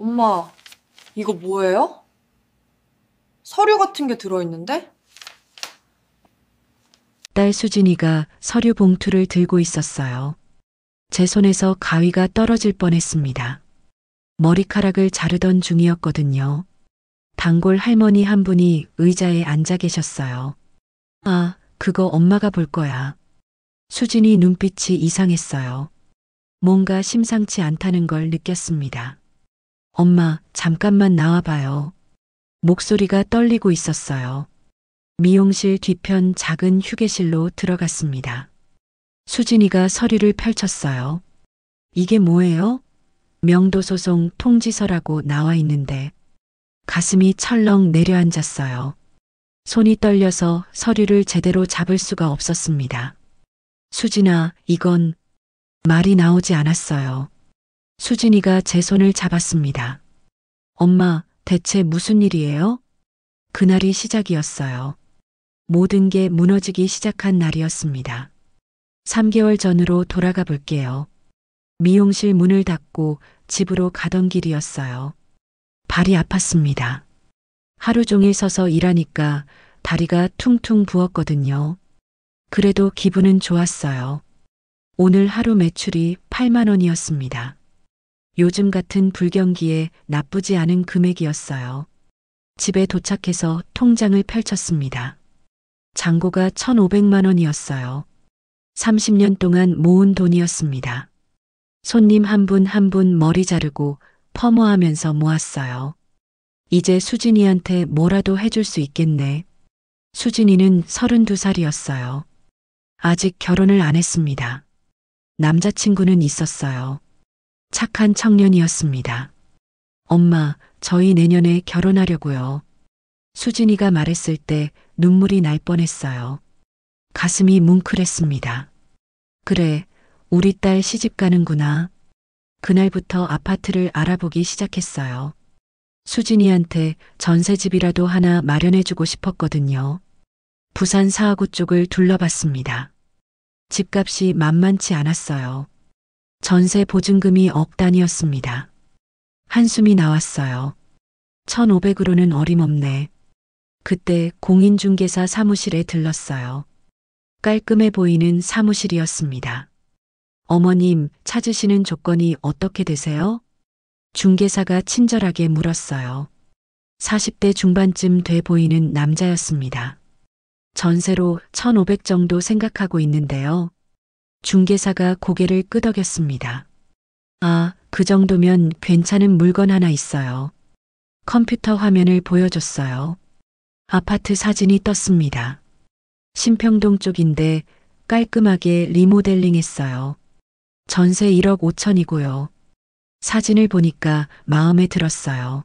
엄마, 이거 뭐예요? 서류 같은 게 들어있는데? 딸 수진이가 서류 봉투를 들고 있었어요. 제 손에서 가위가 떨어질 뻔했습니다. 머리카락을 자르던 중이었거든요. 단골 할머니 한 분이 의자에 앉아 계셨어요. 아, 그거 엄마가 볼 거야. 수진이 눈빛이 이상했어요. 뭔가 심상치 않다는 걸 느꼈습니다. 엄마, 잠깐만 나와봐요. 목소리가 떨리고 있었어요. 미용실 뒤편 작은 휴게실로 들어갔습니다. 수진이가 서류를 펼쳤어요. 이게 뭐예요? 명도소송 통지서라고 나와 있는데 가슴이 철렁 내려앉았어요. 손이 떨려서 서류를 제대로 잡을 수가 없었습니다. 수진아, 이건 말이 나오지 않았어요. 수진이가 제 손을 잡았습니다. 엄마, 대체 무슨 일이에요? 그날이 시작이었어요. 모든 게 무너지기 시작한 날이었습니다. 3개월 전으로 돌아가 볼게요. 미용실 문을 닫고 집으로 가던 길이었어요. 발이 아팠습니다. 하루 종일 서서 일하니까 다리가 퉁퉁 부었거든요. 그래도 기분은 좋았어요. 오늘 하루 매출이 8만 원이었습니다. 요즘 같은 불경기에 나쁘지 않은 금액이었어요. 집에 도착해서 통장을 펼쳤습니다. 잔고가 1,500만 원이었어요. 30년 동안 모은 돈이었습니다. 손님 한 분 한 분 머리 자르고 퍼머하면서 모았어요. 이제 수진이한테 뭐라도 해줄 수 있겠네. 수진이는 32살이었어요. 아직 결혼을 안 했습니다. 남자친구는 있었어요. 착한 청년이었습니다. 엄마, 저희 내년에 결혼하려고요. 수진이가 말했을 때 눈물이 날 뻔했어요. 가슴이 뭉클했습니다. 그래, 우리 딸 시집 가는구나. 그날부터 아파트를 알아보기 시작했어요. 수진이한테 전세집이라도 하나 마련해주고 싶었거든요. 부산 사하구 쪽을 둘러봤습니다. 집값이 만만치 않았어요. 전세 보증금이 억 단위였습니다. 한숨이 나왔어요. 1,500으로는 어림없네. 그때 공인중개사 사무실에 들렀어요. 깔끔해 보이는 사무실이었습니다. 어머님, 찾으시는 조건이 어떻게 되세요? 중개사가 친절하게 물었어요. 40대 중반쯤 돼 보이는 남자였습니다. 전세로 1,500 정도 생각하고 있는데요. 중개사가 고개를 끄덕였습니다. 아, 그 정도면 괜찮은 물건 하나 있어요. 컴퓨터 화면을 보여줬어요. 아파트 사진이 떴습니다. 신평동 쪽인데 깔끔하게 리모델링 했어요. 전세 1억 5천이고요. 사진을 보니까 마음에 들었어요.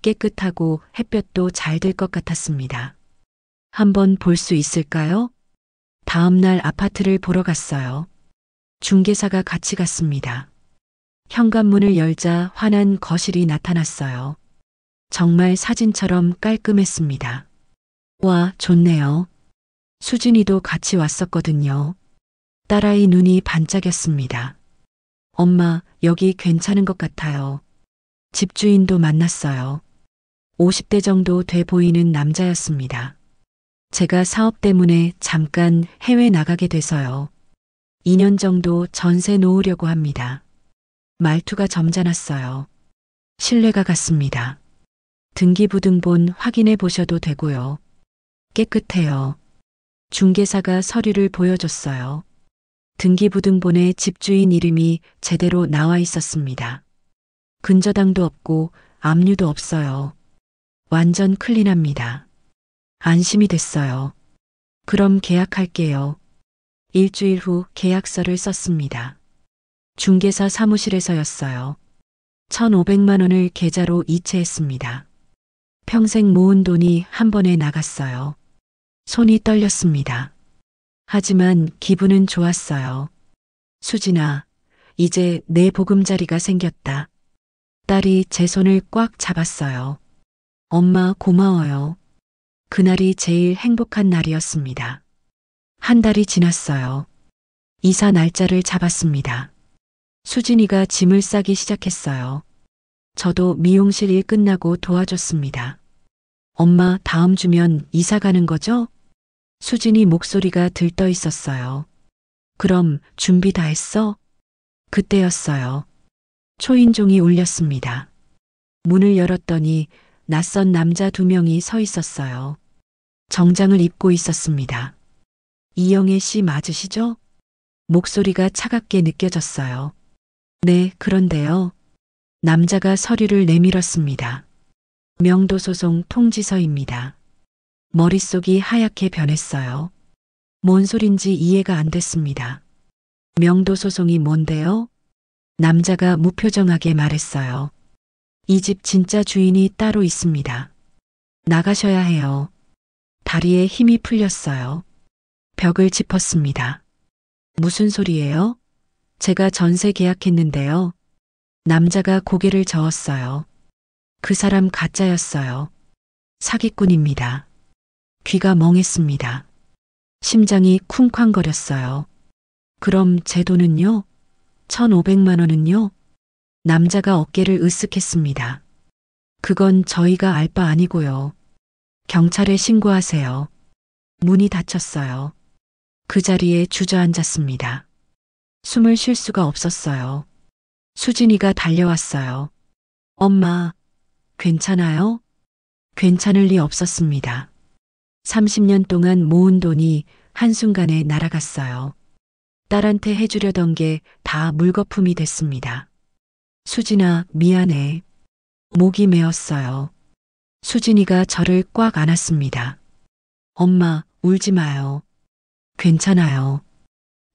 깨끗하고 햇볕도 잘 들 것 같았습니다. 한번 볼 수 있을까요? 다음 날 아파트를 보러 갔어요. 중개사가 같이 갔습니다. 현관문을 열자 환한 거실이 나타났어요. 정말 사진처럼 깔끔했습니다. 와, 좋네요. 수진이도 같이 왔었거든요. 딸아이 눈이 반짝였습니다. 엄마, 여기 괜찮은 것 같아요. 집주인도 만났어요. 50대 정도 돼 보이는 남자였습니다. 제가 사업 때문에 잠깐 해외 나가게 돼서요. 2년 정도 전세 놓으려고 합니다. 말투가 점잖았어요. 신뢰가 갔습니다. 등기부등본 확인해 보셔도 되고요. 깨끗해요. 중개사가 서류를 보여줬어요. 등기부등본에 집주인 이름이 제대로 나와 있었습니다. 근저당도 없고 압류도 없어요. 완전 클린합니다. 안심이 됐어요. 그럼 계약할게요. 일주일 후 계약서를 썼습니다. 중개사 사무실에서였어요. 1,500만 원을 계좌로 이체했습니다. 평생 모은 돈이 한 번에 나갔어요. 손이 떨렸습니다. 하지만 기분은 좋았어요. 수진아, 이제 내 보금자리가 생겼다. 딸이 제 손을 꽉 잡았어요. 엄마 고마워요. 그날이 제일 행복한 날이었습니다. 한 달이 지났어요. 이사 날짜를 잡았습니다. 수진이가 짐을 싸기 시작했어요. 저도 미용실 일 끝나고 도와줬습니다. 엄마, 다음 주면 이사 가는 거죠? 수진이 목소리가 들떠 있었어요. 그럼 준비 다 했어? 그때였어요. 초인종이 울렸습니다. 문을 열었더니 낯선 남자 2명이 서 있었어요. 정장을 입고 있었습니다. 이영애 씨 맞으시죠? 목소리가 차갑게 느껴졌어요. 네, 그런데요. 남자가 서류를 내밀었습니다. 명도소송 통지서입니다. 머릿속이 하얗게 변했어요. 뭔 소린지 이해가 안 됐습니다. 명도소송이 뭔데요? 남자가 무표정하게 말했어요. 이 집 진짜 주인이 따로 있습니다. 나가셔야 해요. 다리에 힘이 풀렸어요. 벽을 짚었습니다. 무슨 소리예요? 제가 전세 계약했는데요. 남자가 고개를 저었어요. 그 사람 가짜였어요. 사기꾼입니다. 귀가 멍했습니다. 심장이 쿵쾅거렸어요. 그럼 제 돈은요? 1,500만 원은요? 남자가 어깨를 으쓱했습니다. 그건 저희가 알 바 아니고요. 경찰에 신고하세요. 문이 닫혔어요. 그 자리에 주저앉았습니다. 숨을 쉴 수가 없었어요. 수진이가 달려왔어요. 엄마, 괜찮아요? 괜찮을 리 없었습니다. 30년 동안 모은 돈이 한순간에 날아갔어요. 딸한테 해주려던 게 다 물거품이 됐습니다. 수진아, 미안해. 목이 메었어요. 수진이가 저를 꽉 안았습니다. 엄마, 울지 마요. 괜찮아요.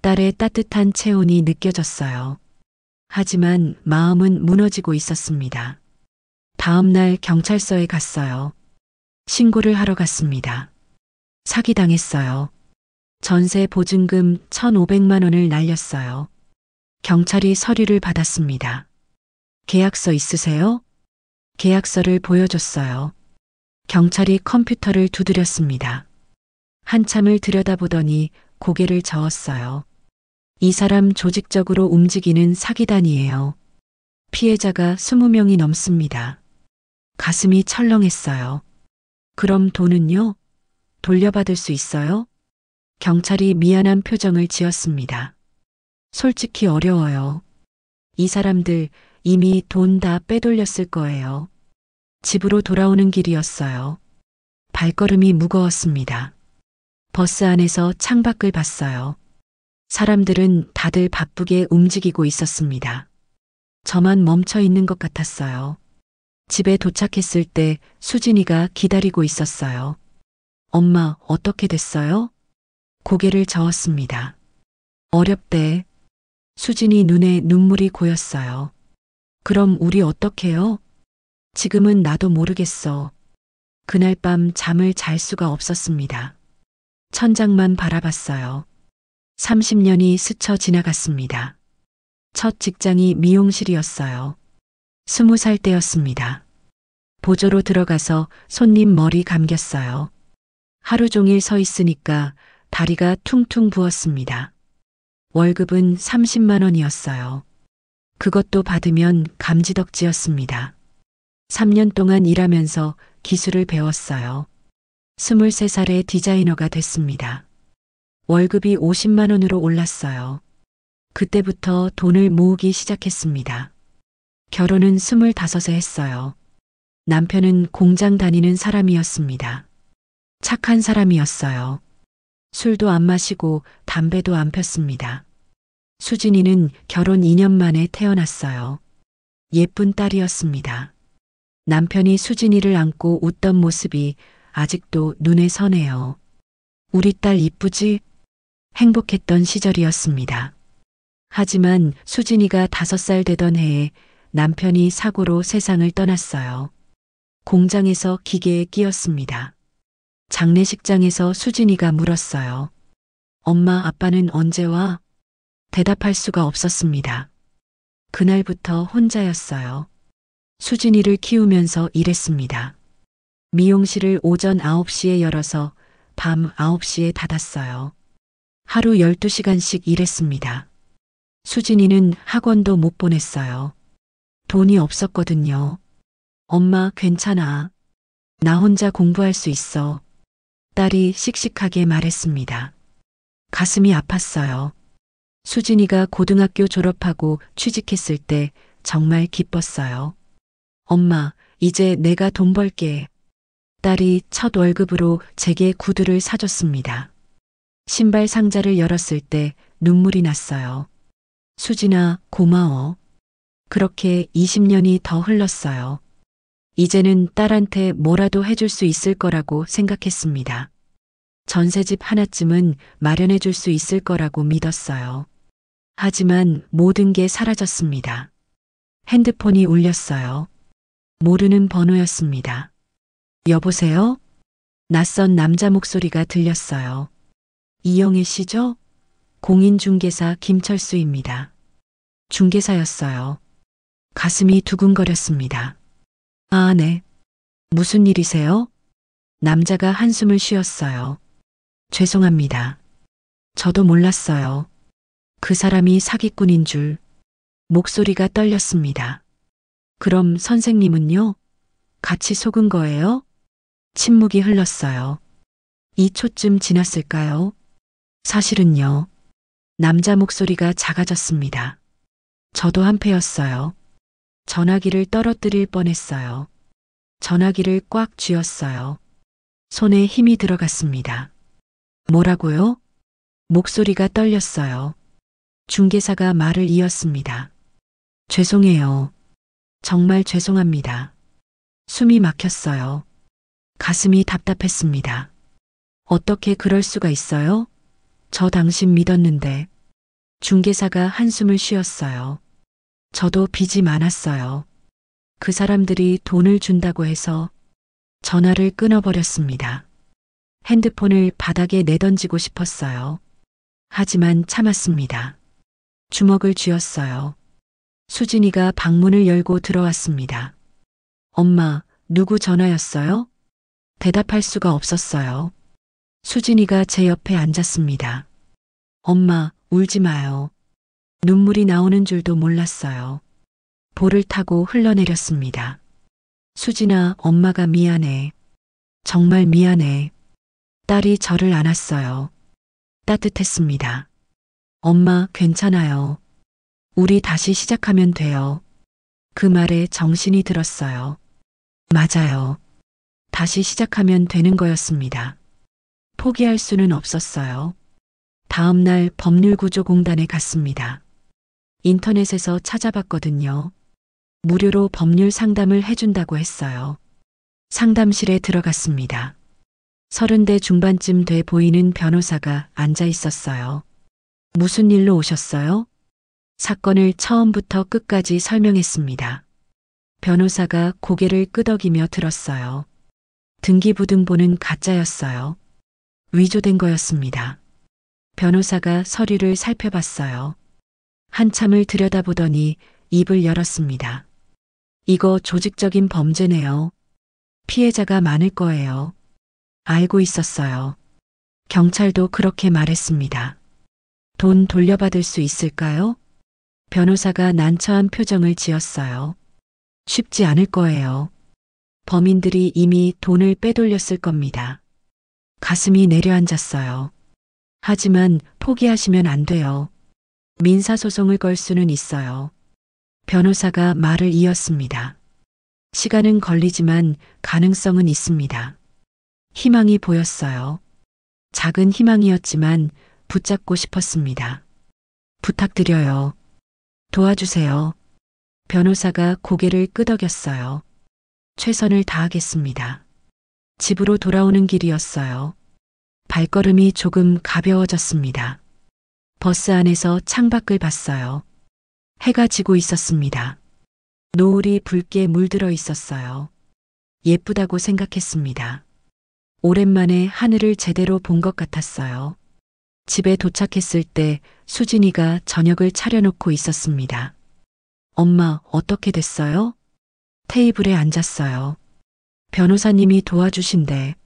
딸의 따뜻한 체온이 느껴졌어요. 하지만 마음은 무너지고 있었습니다. 다음 날 경찰서에 갔어요. 신고를 하러 갔습니다. 사기당했어요. 전세 보증금 1,500만 원을 날렸어요. 경찰이 서류를 받았습니다. 계약서 있으세요? 계약서를 보여줬어요. 경찰이 컴퓨터를 두드렸습니다. 한참을 들여다보더니 고개를 저었어요. 이 사람 조직적으로 움직이는 사기단이에요. 피해자가 20명이 넘습니다. 가슴이 철렁했어요. 그럼 돈은요? 돌려받을 수 있어요? 경찰이 미안한 표정을 지었습니다. 솔직히 어려워요. 이 사람들 이미 돈 다 빼돌렸을 거예요. 집으로 돌아오는 길이었어요. 발걸음이 무거웠습니다. 버스 안에서 창밖을 봤어요. 사람들은 다들 바쁘게 움직이고 있었습니다. 저만 멈춰 있는 것 같았어요. 집에 도착했을 때 수진이가 기다리고 있었어요. 엄마, 어떻게 됐어요? 고개를 저었습니다. 어렵대. 수진이 눈에 눈물이 고였어요. 그럼 우리 어떡해요? 지금은 나도 모르겠어. 그날 밤 잠을 잘 수가 없었습니다. 천장만 바라봤어요. 30년이 스쳐 지나갔습니다. 첫 직장이 미용실이었어요. 20살 때였습니다. 보조로 들어가서 손님 머리 감겼어요. 하루 종일 서 있으니까 다리가 퉁퉁 부었습니다. 월급은 30만 원이었어요. 그것도 받으면 감지덕지였습니다. 3년 동안 일하면서 기술을 배웠어요. 23살에 디자이너가 됐습니다. 월급이 50만 원으로 올랐어요. 그때부터 돈을 모으기 시작했습니다. 결혼은 25에 했어요. 남편은 공장 다니는 사람이었습니다. 착한 사람이었어요. 술도 안 마시고 담배도 안 폈습니다. 수진이는 결혼 2년 만에 태어났어요. 예쁜 딸이었습니다. 남편이 수진이를 안고 웃던 모습이 아직도 눈에 선해요. 우리 딸 이쁘지? 행복했던 시절이었습니다. 하지만 수진이가 5살 되던 해에 남편이 사고로 세상을 떠났어요. 공장에서 기계에 끼었습니다. 장례식장에서 수진이가 물었어요. 엄마, 아빠는 언제 와? 대답할 수가 없었습니다. 그날부터 혼자였어요. 수진이를 키우면서 일했습니다. 미용실을 오전 9시에 열어서 밤 9시에 닫았어요. 하루 12시간씩 일했습니다. 수진이는 학원도 못 보냈어요. 돈이 없었거든요. 엄마, 괜찮아. 나 혼자 공부할 수 있어. 딸이 씩씩하게 말했습니다. 가슴이 아팠어요. 수진이가 고등학교 졸업하고 취직했을 때 정말 기뻤어요. 엄마, 이제 내가 돈 벌게. 딸이 첫 월급으로 제게 구두를 사줬습니다. 신발 상자를 열었을 때 눈물이 났어요. 수진아, 고마워. 그렇게 20년이 더 흘렀어요. 이제는 딸한테 뭐라도 해줄 수 있을 거라고 생각했습니다. 전셋집 하나쯤은 마련해 줄 수 있을 거라고 믿었어요. 하지만 모든 게 사라졌습니다. 핸드폰이 울렸어요. 모르는 번호였습니다. 여보세요? 낯선 남자 목소리가 들렸어요. 이영애 씨죠? 공인중개사 김철수입니다. 중개사였어요. 가슴이 두근거렸습니다. 아, 네. 무슨 일이세요? 남자가 한숨을 쉬었어요. 죄송합니다. 저도 몰랐어요. 그 사람이 사기꾼인 줄. 목소리가 떨렸습니다. 그럼 선생님은요? 같이 속은 거예요? 침묵이 흘렀어요. 2초쯤 지났을까요? 사실은요. 남자 목소리가 작아졌습니다. 저도 한패였어요. 전화기를 떨어뜨릴 뻔했어요. 전화기를 꽉 쥐었어요. 손에 힘이 들어갔습니다. 뭐라고요? 목소리가 떨렸어요. 중개사가 말을 이었습니다. 죄송해요. 정말 죄송합니다. 숨이 막혔어요. 가슴이 답답했습니다. 어떻게 그럴 수가 있어요? 저 당신 믿었는데. 중개사가 한숨을 쉬었어요. 저도 빚이 많았어요. 그 사람들이 돈을 준다고 해서 전화를 끊어버렸습니다. 핸드폰을 바닥에 내던지고 싶었어요. 하지만 참았습니다. 주먹을 쥐었어요. 수진이가 방문을 열고 들어왔습니다. 엄마, 누구 전화였어요? 대답할 수가 없었어요. 수진이가 제 옆에 앉았습니다. 엄마, 울지 마요. 눈물이 나오는 줄도 몰랐어요. 볼을 타고 흘러내렸습니다. 수진아, 엄마가 미안해. 정말 미안해. 딸이 저를 안았어요. 따뜻했습니다. 엄마, 괜찮아요. 우리 다시 시작하면 돼요. 그 말에 정신이 들었어요. 맞아요. 다시 시작하면 되는 거였습니다. 포기할 수는 없었어요. 다음 날 법률구조공단에 갔습니다. 인터넷에서 찾아봤거든요. 무료로 법률 상담을 해준다고 했어요. 상담실에 들어갔습니다. 30대 중반쯤 돼 보이는 변호사가 앉아 있었어요. 무슨 일로 오셨어요? 사건을 처음부터 끝까지 설명했습니다. 변호사가 고개를 끄덕이며 들었어요. 등기부등본은 가짜였어요. 위조된 거였습니다. 변호사가 서류를 살펴봤어요. 한참을 들여다보더니 입을 열었습니다. 이거 조직적인 범죄네요. 피해자가 많을 거예요. 알고 있었어요. 경찰도 그렇게 말했습니다. 돈 돌려받을 수 있을까요? 변호사가 난처한 표정을 지었어요. 쉽지 않을 거예요. 범인들이 이미 돈을 빼돌렸을 겁니다. 가슴이 내려앉았어요. 하지만 포기하시면 안 돼요. 민사소송을 걸 수는 있어요. 변호사가 말을 이었습니다. 시간은 걸리지만 가능성은 있습니다. 희망이 보였어요. 작은 희망이었지만 붙잡고 싶었습니다. 부탁드려요. 도와주세요. 변호사가 고개를 끄덕였어요. 최선을 다하겠습니다. 집으로 돌아오는 길이었어요. 발걸음이 조금 가벼워졌습니다. 버스 안에서 창밖을 봤어요. 해가 지고 있었습니다. 노을이 붉게 물들어 있었어요. 예쁘다고 생각했습니다. 오랜만에 하늘을 제대로 본 것 같았어요. 집에 도착했을 때 수진이가 저녁을 차려놓고 있었습니다. 엄마, 어떻게 됐어요? 테이블에 앉았어요. 변호사님이 도와주신대.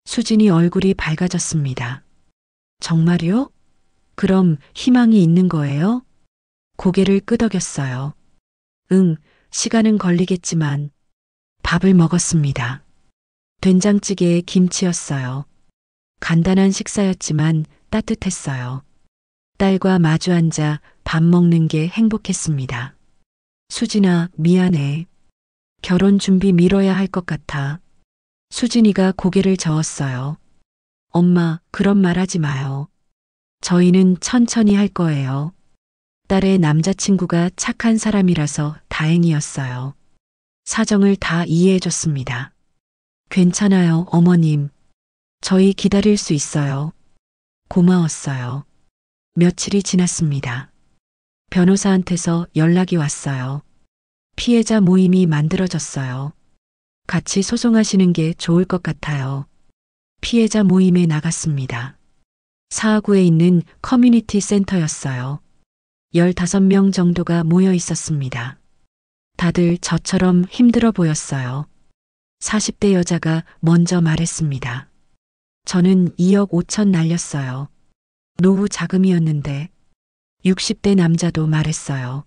수진이 얼굴이 밝아졌습니다. 정말요? 그럼 희망이 있는 거예요? 고개를 끄덕였어요. 응, 시간은 걸리겠지만 밥을 먹었습니다. 된장찌개에 김치였어요. 간단한 식사였지만 따뜻했어요. 딸과 마주 앉아 밥 먹는 게 행복했습니다. 수진아, 미안해. 결혼 준비 미뤄야 할 것 같아. 수진이가 고개를 저었어요. 엄마, 그런 말 하지 마요. 저희는 천천히 할 거예요. 딸의 남자친구가 착한 사람이라서 다행이었어요. 사정을 다 이해해줬습니다. 괜찮아요, 어머님. 저희 기다릴 수 있어요. 고마웠어요. 며칠이 지났습니다. 변호사한테서 연락이 왔어요. 피해자 모임이 만들어졌어요. 같이 소송하시는 게 좋을 것 같아요. 피해자 모임에 나갔습니다. 사하구에 있는 커뮤니티 센터였어요. 15명 정도가 모여 있었습니다. 다들 저처럼 힘들어 보였어요. 40대 여자가 먼저 말했습니다. 저는 2억 5천 날렸어요. 노후 자금이었는데 60대 남자도 말했어요.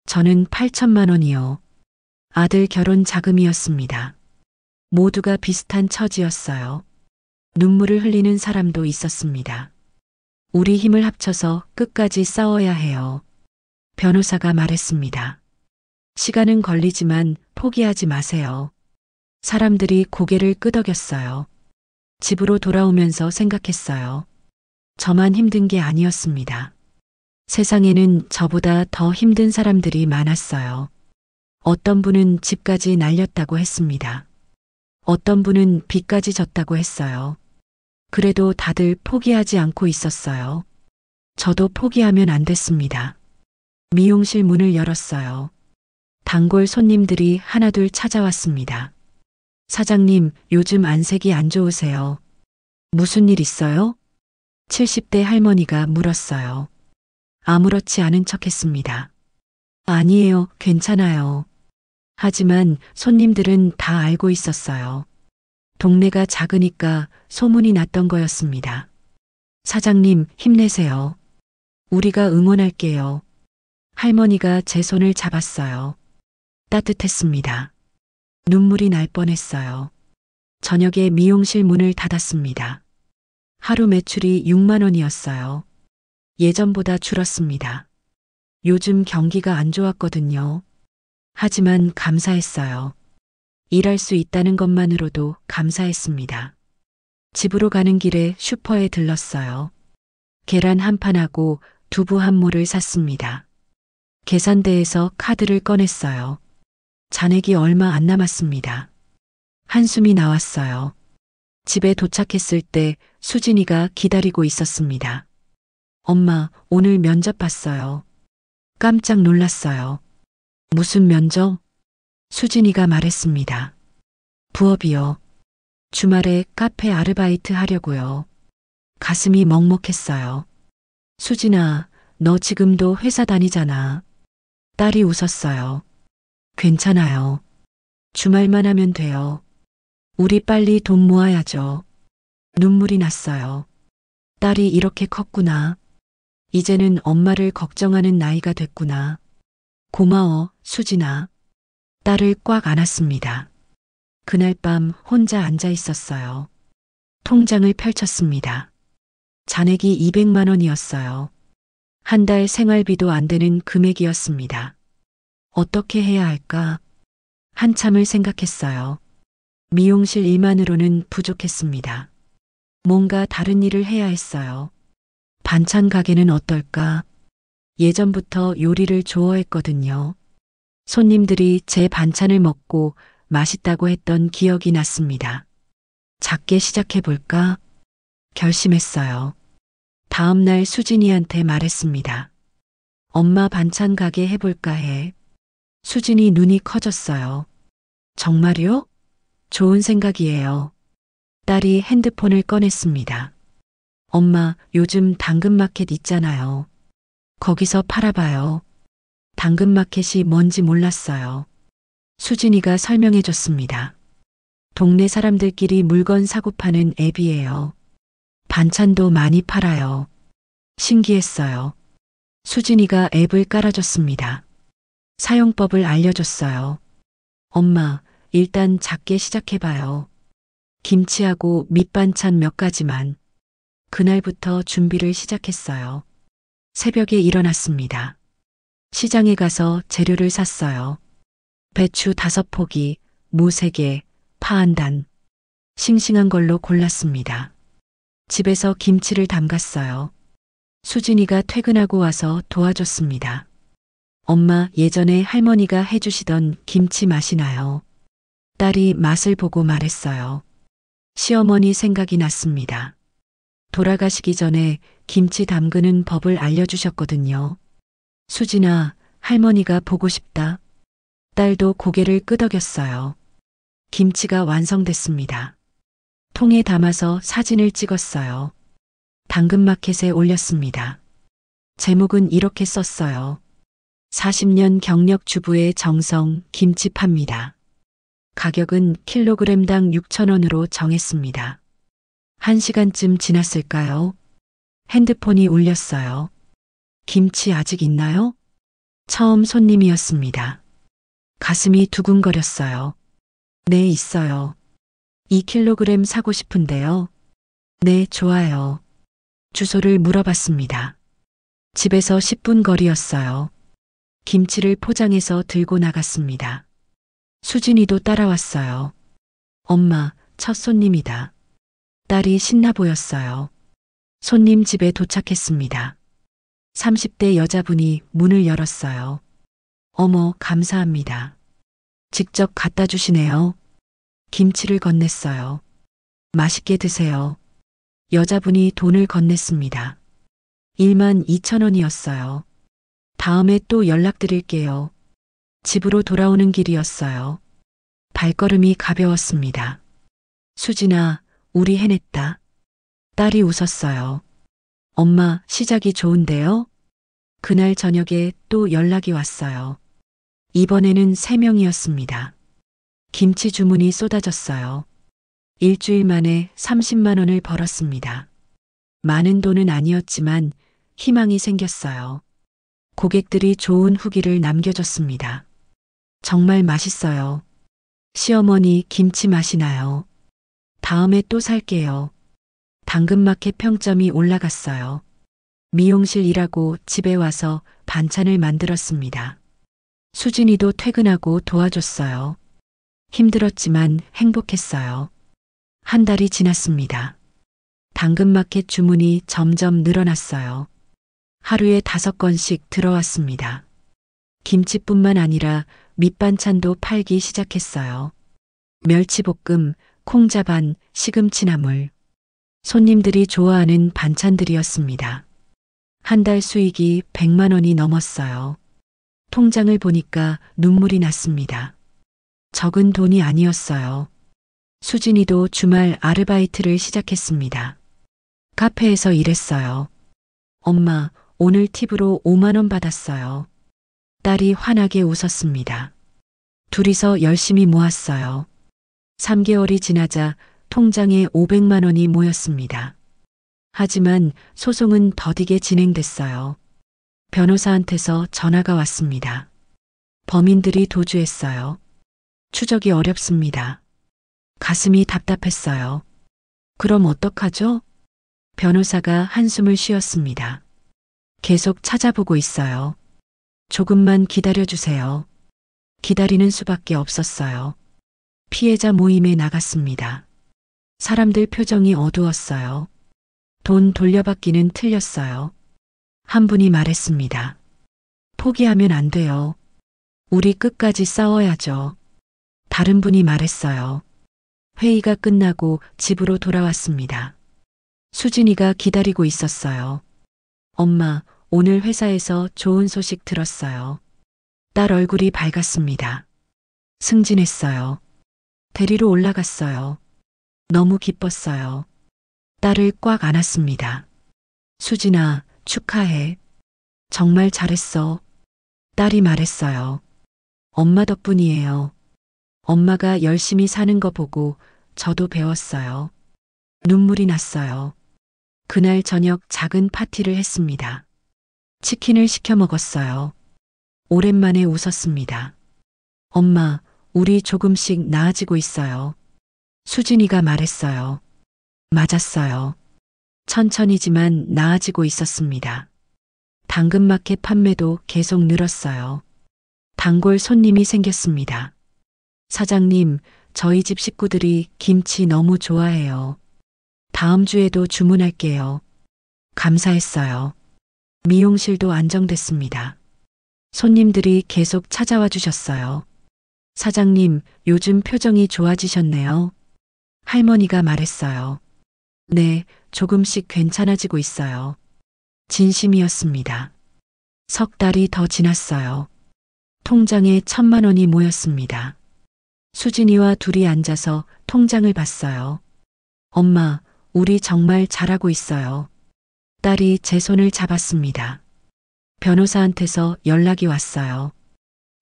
저는 8천만 원이요. 아들 결혼 자금이었습니다. 모두가 비슷한 처지였어요. 눈물을 흘리는 사람도 있었습니다. 우리 힘을 합쳐서 끝까지 싸워야 해요. 변호사가 말했습니다. 시간은 걸리지만 포기하지 마세요. 사람들이 고개를 끄덕였어요. 집으로 돌아오면서 생각했어요. 저만 힘든 게 아니었습니다. 세상에는 저보다 더 힘든 사람들이 많았어요. 어떤 분은 집까지 날렸다고 했습니다. 어떤 분은 빚까지 졌다고 했어요. 그래도 다들 포기하지 않고 있었어요. 저도 포기하면 안 됐습니다. 미용실 문을 열었어요. 단골 손님들이 하나둘 찾아왔습니다. 사장님, 요즘 안색이 안 좋으세요. 무슨 일 있어요? 70대 할머니가 물었어요. 아무렇지 않은 척 했습니다. 아니에요, 괜찮아요. 하지만 손님들은 다 알고 있었어요. 동네가 작으니까 소문이 났던 거였습니다. 사장님, 힘내세요. 우리가 응원할게요. 할머니가 제 손을 잡았어요. 따뜻했습니다. 눈물이 날 뻔했어요. 저녁에 미용실 문을 닫았습니다. 하루 매출이 6만 원이었어요. 예전보다 줄었습니다. 요즘 경기가 안 좋았거든요. 하지만 감사했어요. 일할 수 있다는 것만으로도 감사했습니다. 집으로 가는 길에 슈퍼에 들렀어요. 계란 한 판하고 두부 한 모를 샀습니다. 계산대에서 카드를 꺼냈어요. 잔액이 얼마 안 남았습니다. 한숨이 나왔어요. 집에 도착했을 때 수진이가 기다리고 있었습니다. 엄마, 오늘 면접 봤어요. 깜짝 놀랐어요. 무슨 면접? 수진이가 말했습니다. 부업이요. 주말에 카페 아르바이트 하려고요. 가슴이 먹먹했어요. 수진아, 너 지금도 회사 다니잖아. 딸이 웃었어요. 괜찮아요. 주말만 하면 돼요. 우리 빨리 돈 모아야죠. 눈물이 났어요. 딸이 이렇게 컸구나. 이제는 엄마를 걱정하는 나이가 됐구나. 고마워, 수진아. 딸을 꽉 안았습니다. 그날 밤 혼자 앉아 있었어요. 통장을 펼쳤습니다. 잔액이 200만 원이었어요. 한 달 생활비도 안 되는 금액이었습니다. 어떻게 해야 할까? 한참을 생각했어요. 미용실 일만으로는 부족했습니다. 뭔가 다른 일을 해야 했어요. 반찬 가게는 어떨까? 예전부터 요리를 좋아했거든요. 손님들이 제 반찬을 먹고 맛있다고 했던 기억이 났습니다. 작게 시작해볼까? 결심했어요. 다음 날 수진이한테 말했습니다. 엄마 반찬 가게 해볼까 해. 수진이 눈이 커졌어요. 정말요? 좋은 생각이에요. 딸이 핸드폰을 꺼냈습니다. 엄마, 요즘 당근마켓 있잖아요. 거기서 팔아봐요. 당근마켓이 뭔지 몰랐어요. 수진이가 설명해 줬습니다. 동네 사람들끼리 물건 사고 파는 앱이에요. 반찬도 많이 팔아요. 신기했어요. 수진이가 앱을 깔아줬습니다. 사용법을 알려줬어요. 엄마, 일단 작게 시작해봐요. 김치하고 밑반찬 몇 가지만. 그날부터 준비를 시작했어요. 새벽에 일어났습니다. 시장에 가서 재료를 샀어요. 배추 5포기, 무 3개, 파 1단. 싱싱한 걸로 골랐습니다. 집에서 김치를 담갔어요. 수진이가 퇴근하고 와서 도와줬습니다. 엄마, 예전에 할머니가 해주시던 김치 맛이 나요. 딸이 맛을 보고 말했어요. 시어머니 생각이 났습니다. 돌아가시기 전에 김치 담그는 법을 알려주셨거든요. 수진아, 할머니가 보고 싶다. 딸도 고개를 끄덕였어요. 김치가 완성됐습니다. 통에 담아서 사진을 찍었어요. 당근마켓에 올렸습니다. 제목은 이렇게 썼어요. 40년 경력 주부의 정성 김치 팝니다. 가격은 킬로그램당 6,000원으로 정했습니다. 1시간쯤 지났을까요? 핸드폰이 울렸어요. 김치 아직 있나요? 처음 손님이었습니다. 가슴이 두근거렸어요. 네, 있어요. 2kg 사고 싶은데요. 네, 좋아요. 주소를 물어봤습니다. 집에서 10분 거리였어요. 김치를 포장해서 들고 나갔습니다. 수진이도 따라왔어요. 엄마, 첫 손님이다. 딸이 신나 보였어요. 손님 집에 도착했습니다. 30대 여자분이 문을 열었어요. 어머, 감사합니다. 직접 갖다 주시네요. 김치를 건넸어요. 맛있게 드세요. 여자분이 돈을 건넸습니다. 12,000원이었어요. 다음에 또 연락드릴게요. 집으로 돌아오는 길이었어요. 발걸음이 가벼웠습니다. 수진아, 우리 해냈다. 딸이 웃었어요. 엄마, 시작이 좋은데요? 그날 저녁에 또 연락이 왔어요. 이번에는 3명이었습니다. 김치 주문이 쏟아졌어요. 일주일 만에 30만 원을 벌었습니다. 많은 돈은 아니었지만 희망이 생겼어요. 고객들이 좋은 후기를 남겨줬습니다. 정말 맛있어요. 시어머니 김치 맛이 나요. 다음에 또 살게요. 당근마켓 평점이 올라갔어요. 미용실 일하고 집에 와서 반찬을 만들었습니다. 수진이도 퇴근하고 도와줬어요. 힘들었지만 행복했어요. 한 달이 지났습니다. 당근마켓 주문이 점점 늘어났어요. 하루에 5건씩 들어왔습니다. 김치뿐만 아니라 밑반찬도 팔기 시작했어요. 멸치볶음, 콩자반, 시금치나물. 손님들이 좋아하는 반찬들이었습니다. 한 달 수익이 100만 원이 넘었어요. 통장을 보니까 눈물이 났습니다. 적은 돈이 아니었어요. 수진이도 주말 아르바이트를 시작했습니다. 카페에서 일했어요. 엄마, 오늘 팁으로 5만 원 받았어요. 딸이 환하게 웃었습니다. 둘이서 열심히 모았어요. 3개월이 지나자 통장에 500만 원이 모였습니다. 하지만 소송은 더디게 진행됐어요. 변호사한테서 전화가 왔습니다. 범인들이 도주했어요. 추적이 어렵습니다. 가슴이 답답했어요. 그럼 어떡하죠? 변호사가 한숨을 쉬었습니다. 계속 찾아보고 있어요. 조금만 기다려주세요. 기다리는 수밖에 없었어요. 피해자 모임에 나갔습니다. 사람들 표정이 어두웠어요. 돈 돌려받기는 틀렸어요. 한 분이 말했습니다. 포기하면 안 돼요. 우리 끝까지 싸워야죠. 다른 분이 말했어요. 회의가 끝나고 집으로 돌아왔습니다. 수진이가 기다리고 있었어요. 엄마, 오늘 회사에서 좋은 소식 들었어요. 딸 얼굴이 밝았습니다. 승진했어요. 대리로 올라갔어요. 너무 기뻤어요. 딸을 꽉 안았습니다. 수진아, 축하해. 정말 잘했어. 딸이 말했어요. 엄마 덕분이에요. 엄마가 열심히 사는 거 보고 저도 배웠어요. 눈물이 났어요. 그날 저녁 작은 파티를 했습니다. 치킨을 시켜 먹었어요. 오랜만에 웃었습니다. 엄마, 우리 조금씩 나아지고 있어요. 수진이가 말했어요. 맞았어요. 천천히지만 나아지고 있었습니다. 당근마켓 판매도 계속 늘었어요. 단골 손님이 생겼습니다. 사장님, 저희 집 식구들이 김치 너무 좋아해요. 다음 주에도 주문할게요. 감사했어요. 미용실도 안정됐습니다. 손님들이 계속 찾아와 주셨어요. 사장님, 요즘 표정이 좋아지셨네요. 할머니가 말했어요. 네, 조금씩 괜찮아지고 있어요. 진심이었습니다. 석 달이 더 지났어요. 통장에 1,000만 원이 모였습니다. 수진이와 둘이 앉아서 통장을 봤어요. 엄마, 우리 정말 잘하고 있어요. 딸이 제 손을 잡았습니다. 변호사한테서 연락이 왔어요.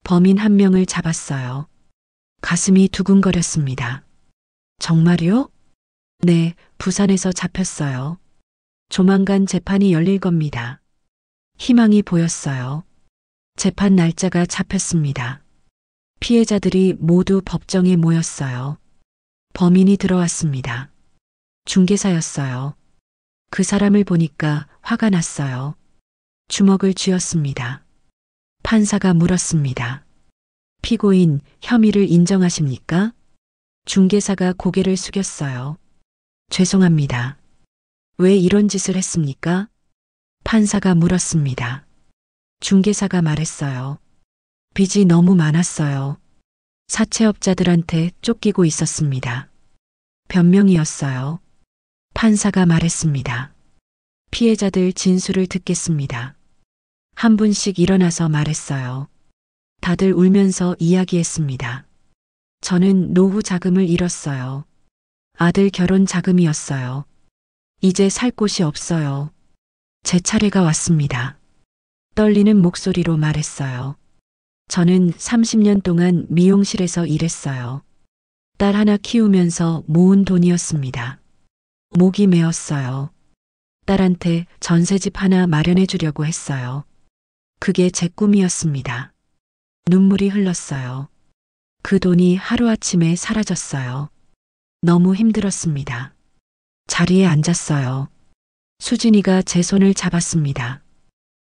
범인 한 명을 잡았어요. 가슴이 두근거렸습니다. 정말요? 네, 부산에서 잡혔어요. 조만간 재판이 열릴 겁니다. 희망이 보였어요. 재판 날짜가 잡혔습니다. 피해자들이 모두 법정에 모였어요. 범인이 들어왔습니다. 중개사였어요. 그 사람을 보니까 화가 났어요. 주먹을 쥐었습니다. 판사가 물었습니다. 피고인, 혐의를 인정하십니까? 중개사가 고개를 숙였어요. 죄송합니다. 왜 이런 짓을 했습니까? 판사가 물었습니다. 중개사가 말했어요. 빚이 너무 많았어요. 사채업자들한테 쫓기고 있었습니다. 변명이었어요. 판사가 말했습니다. 피해자들 진술을 듣겠습니다. 한 분씩 일어나서 말했어요. 다들 울면서 이야기했습니다. 저는 노후 자금을 잃었어요. 아들 결혼 자금이었어요. 이제 살 곳이 없어요. 제 차례가 왔습니다. 떨리는 목소리로 말했어요. 저는 30년 동안 미용실에서 일했어요. 딸 하나 키우면서 모은 돈이었습니다. 목이 메었어요. 딸한테 전셋집 하나 마련해 주려고 했어요. 그게 제 꿈이었습니다. 눈물이 흘렀어요. 그 돈이 하루아침에 사라졌어요. 너무 힘들었습니다. 자리에 앉았어요. 수진이가 제 손을 잡았습니다.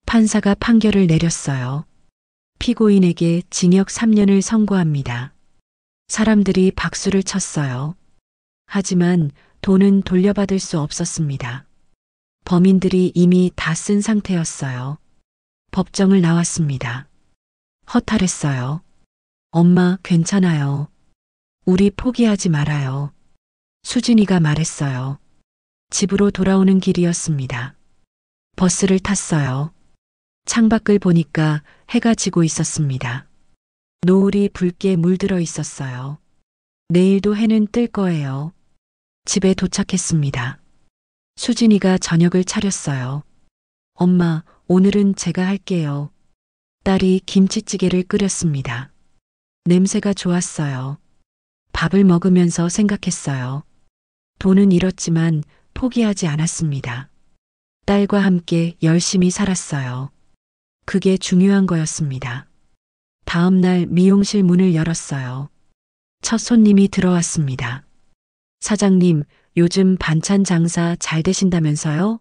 판사가 판결을 내렸어요. 피고인에게 징역 3년을 선고합니다. 사람들이 박수를 쳤어요. 하지만 돈은 돌려받을 수 없었습니다. 범인들이 이미 다 쓴 상태였어요. 법정을 나왔습니다. 허탈했어요. 엄마, 괜찮아요. 우리 포기하지 말아요. 수진이가 말했어요. 집으로 돌아오는 길이었습니다. 버스를 탔어요. 창밖을 보니까 해가 지고 있었습니다. 노을이 붉게 물들어 있었어요. 내일도 해는 뜰 거예요. 집에 도착했습니다. 수진이가 저녁을 차렸어요. 엄마, 오늘은 제가 할게요. 딸이 김치찌개를 끓였습니다. 냄새가 좋았어요. 밥을 먹으면서 생각했어요. 돈은 잃었지만 포기하지 않았습니다. 딸과 함께 열심히 살았어요. 그게 중요한 거였습니다. 다음 날 미용실 문을 열었어요. 첫 손님이 들어왔습니다. 사장님, 요즘 반찬 장사 잘 되신다면서요?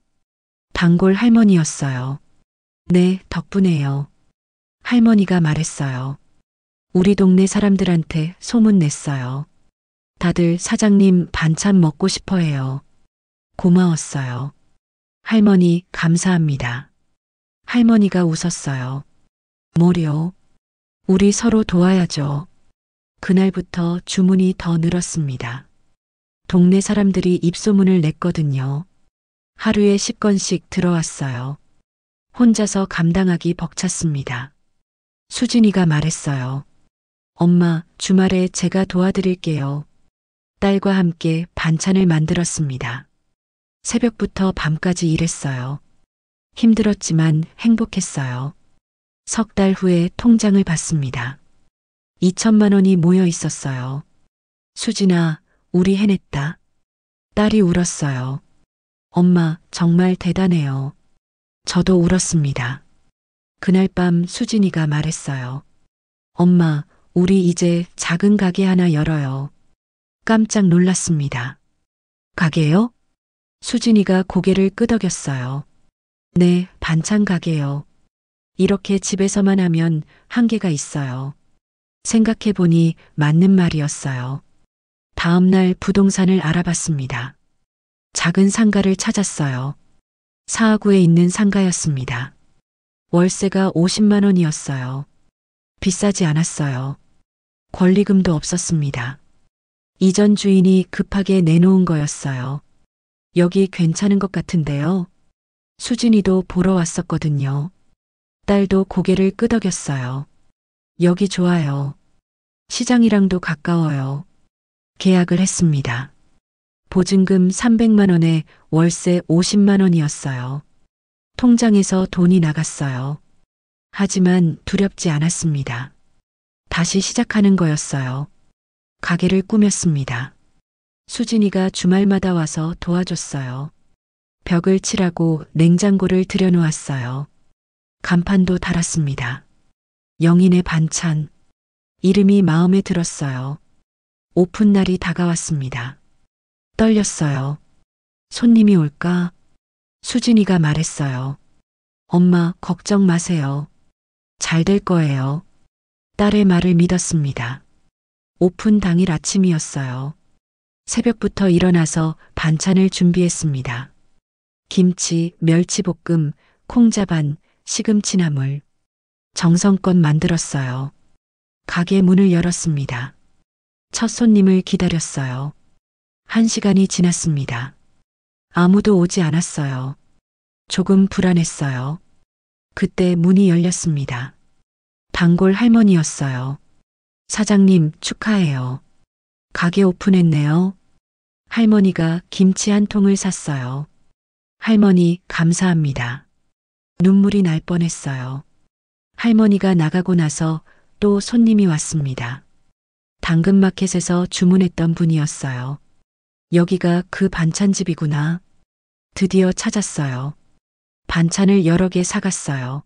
단골 할머니였어요. 네, 덕분에요. 할머니가 말했어요. 우리 동네 사람들한테 소문 냈어요. 다들 사장님 반찬 먹고 싶어 해요. 고마웠어요. 할머니, 감사합니다. 할머니가 웃었어요. 뭐려? 우리 서로 도와야죠. 그날부터 주문이 더 늘었습니다. 동네 사람들이 입소문을 냈거든요. 하루에 10건씩 들어왔어요. 혼자서 감당하기 벅찼습니다. 수진이가 말했어요. 엄마, 주말에 제가 도와드릴게요. 딸과 함께 반찬을 만들었습니다. 새벽부터 밤까지 일했어요. 힘들었지만 행복했어요. 석 달 후에 통장을 받습니다. 2,000만 원이 모여 있었어요. 수진아, 우리 해냈다. 딸이 울었어요. 엄마, 정말 대단해요. 저도 울었습니다. 그날 밤 수진이가 말했어요. 엄마, 우리 이제 작은 가게 하나 열어요. 깜짝 놀랐습니다. 가게요? 수진이가 고개를 끄덕였어요. 네, 반찬 가게요. 이렇게 집에서만 하면 한계가 있어요. 생각해보니 맞는 말이었어요. 다음 날 부동산을 알아봤습니다. 작은 상가를 찾았어요. 사하구에 있는 상가였습니다. 월세가 50만 원이었어요. 비싸지 않았어요. 권리금도 없었습니다. 이전 주인이 급하게 내놓은 거였어요. 여기 괜찮은 것 같은데요. 수진이도 보러 왔었거든요. 딸도 고개를 끄덕였어요. 여기 좋아요. 시장이랑도 가까워요. 계약을 했습니다. 보증금 300만 원에 월세 50만 원이었어요. 통장에서 돈이 나갔어요. 하지만 두렵지 않았습니다. 다시 시작하는 거였어요. 가게를 꾸몄습니다. 수진이가 주말마다 와서 도와줬어요. 벽을 칠하고 냉장고를 들여놓았어요. 간판도 달았습니다. 영인의 반찬. 이름이 마음에 들었어요. 오픈 날이 다가왔습니다. 떨렸어요. 손님이 올까? 수진이가 말했어요. 엄마, 걱정 마세요. 잘 될 거예요. 딸의 말을 믿었습니다. 오픈 당일 아침이었어요. 새벽부터 일어나서 반찬을 준비했습니다. 김치, 멸치볶음, 콩자반, 시금치나물. 정성껏 만들었어요. 가게 문을 열었습니다. 첫 손님을 기다렸어요. 1시간이 지났습니다. 아무도 오지 않았어요. 조금 불안했어요. 그때 문이 열렸습니다. 단골 할머니였어요. 사장님, 축하해요. 가게 오픈했네요. 할머니가 김치 한 통을 샀어요. 할머니, 감사합니다. 눈물이 날 뻔했어요. 할머니가 나가고 나서 또 손님이 왔습니다. 당근마켓에서 주문했던 분이었어요. 여기가 그 반찬집이구나. 드디어 찾았어요. 반찬을 여러 개 사갔어요.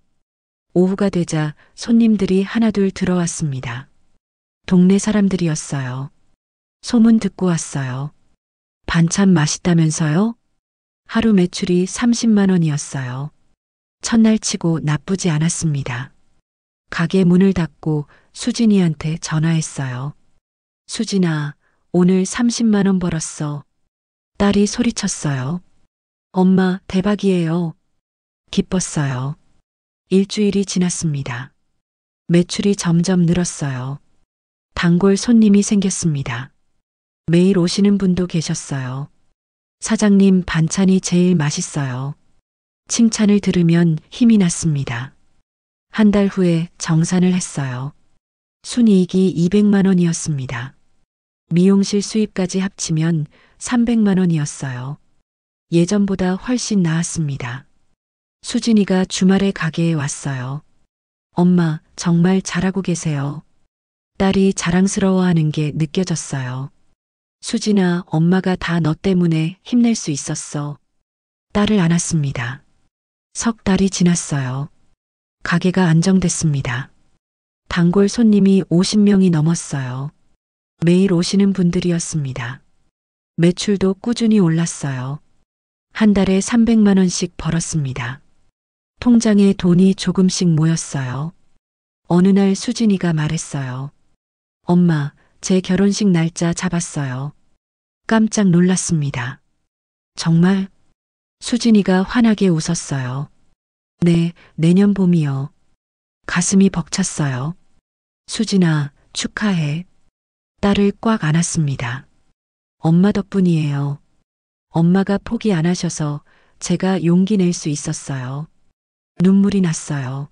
오후가 되자 손님들이 하나둘 들어왔습니다. 동네 사람들이었어요. 소문 듣고 왔어요. 반찬 맛있다면서요? 하루 매출이 30만 원이었어요. 첫날 치고 나쁘지 않았습니다. 가게 문을 닫고 수진이한테 전화했어요. 수진아, 오늘 30만 원 벌었어. 딸이 소리쳤어요. 엄마, 대박이에요. 기뻤어요. 일주일이 지났습니다. 매출이 점점 늘었어요. 단골 손님이 생겼습니다. 매일 오시는 분도 계셨어요. 사장님, 반찬이 제일 맛있어요. 칭찬을 들으면 힘이 났습니다. 한 달 후에 정산을 했어요. 순이익이 200만 원이었습니다. 미용실 수입까지 합치면 300만 원이었어요. 예전보다 훨씬 나았습니다. 수진이가 주말에 가게에 왔어요. 엄마, 정말 잘하고 계세요. 딸이 자랑스러워하는 게 느껴졌어요. 수진아, 엄마가 다 너 때문에 힘낼 수 있었어. 딸을 안았습니다. 석 달이 지났어요. 가게가 안정됐습니다. 단골 손님이 50명이 넘었어요. 매일 오시는 분들이었습니다. 매출도 꾸준히 올랐어요. 한 달에 300만 원씩 벌었습니다. 통장에 돈이 조금씩 모였어요. 어느 날 수진이가 말했어요. 엄마, 제 결혼식 날짜 잡았어요. 깜짝 놀랐습니다. 정말? 수진이가 환하게 웃었어요. 네, 내년 봄이요. 가슴이 벅찼어요. 수진아, 축하해. 딸을 꽉 안았습니다. 엄마 덕분이에요. 엄마가 포기 안 하셔서 제가 용기 낼 수 있었어요. 눈물이 났어요.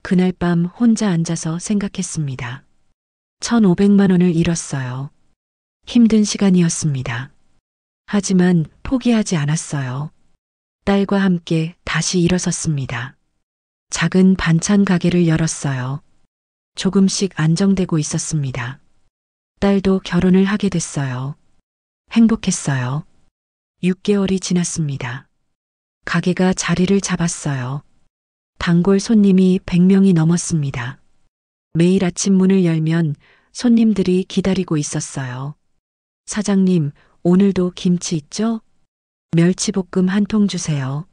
그날 밤 혼자 앉아서 생각했습니다. 1,500만 원을 잃었어요. 힘든 시간이었습니다. 하지만 포기하지 않았어요. 딸과 함께 다시 일어섰습니다. 작은 반찬 가게를 열었어요. 조금씩 안정되고 있었습니다. 딸도 결혼을 하게 됐어요. 행복했어요. 6개월이 지났습니다. 가게가 자리를 잡았어요. 단골 손님이 100명이 넘었습니다. 매일 아침 문을 열면 손님들이 기다리고 있었어요. 사장님, 오늘도 김치 있죠? 멸치볶음 한 통 주세요.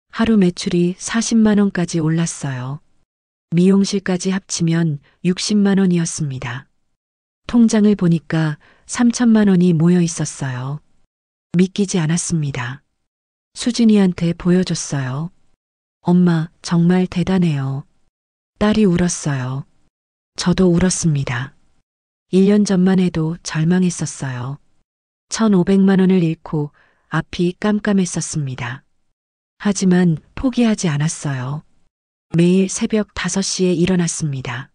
하루 매출이 40만 원까지 올랐어요. 미용실까지 합치면 60만 원이었습니다. 통장을 보니까 3천만 원이 모여 있었어요. 믿기지 않았습니다. 수진이한테 보여줬어요. 엄마, 정말 대단해요. 딸이 울었어요. 저도 울었습니다. 1년 전만 해도 절망했었어요. 1,500만 원을 잃고 앞이 깜깜했었습니다. 하지만 포기하지 않았어요. 매일 새벽 5시에 일어났습니다.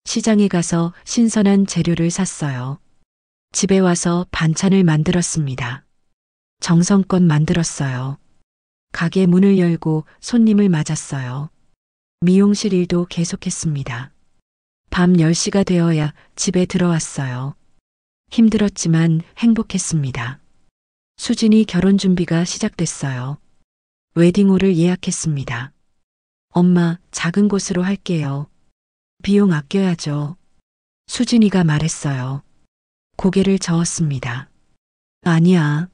시장에 가서 신선한 재료를 샀어요. 집에 와서 반찬을 만들었습니다. 정성껏 만들었어요. 가게 문을 열고 손님을 맞았어요. 미용실 일도 계속했습니다. 밤 10시가 되어야 집에 들어왔어요. 힘들었지만 행복했습니다. 수진이 결혼 준비가 시작됐어요. 웨딩홀을 예약했습니다. 엄마, 작은 곳으로 할게요. 비용 아껴야죠. 수진이가 말했어요. 고개를 저었습니다. 아니야.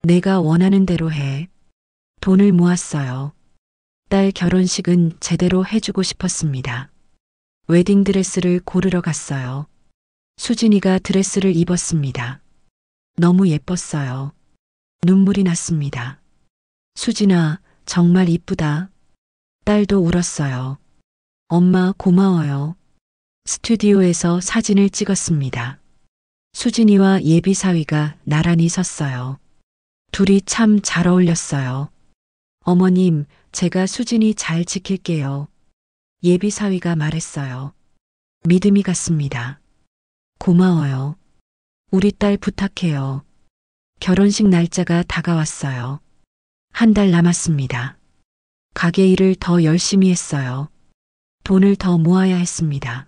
내가 원하는 대로 해. 돈을 모았어요. 딸 결혼식은 제대로 해주고 싶었습니다. 웨딩드레스를 고르러 갔어요. 수진이가 드레스를 입었습니다. 너무 예뻤어요. 눈물이 났습니다. 수진아, 정말 이쁘다. 딸도 울었어요. 엄마, 고마워요. 스튜디오에서 사진을 찍었습니다. 수진이와 예비사위가 나란히 섰어요. 둘이 참 잘 어울렸어요. 어머님, 제가 수진이 잘 지킬게요. 예비사위가 말했어요. 믿음이 갔습니다. 고마워요. 우리 딸 부탁해요. 결혼식 날짜가 다가왔어요. 한 달 남았습니다. 가게 일을 더 열심히 했어요. 돈을 더 모아야 했습니다.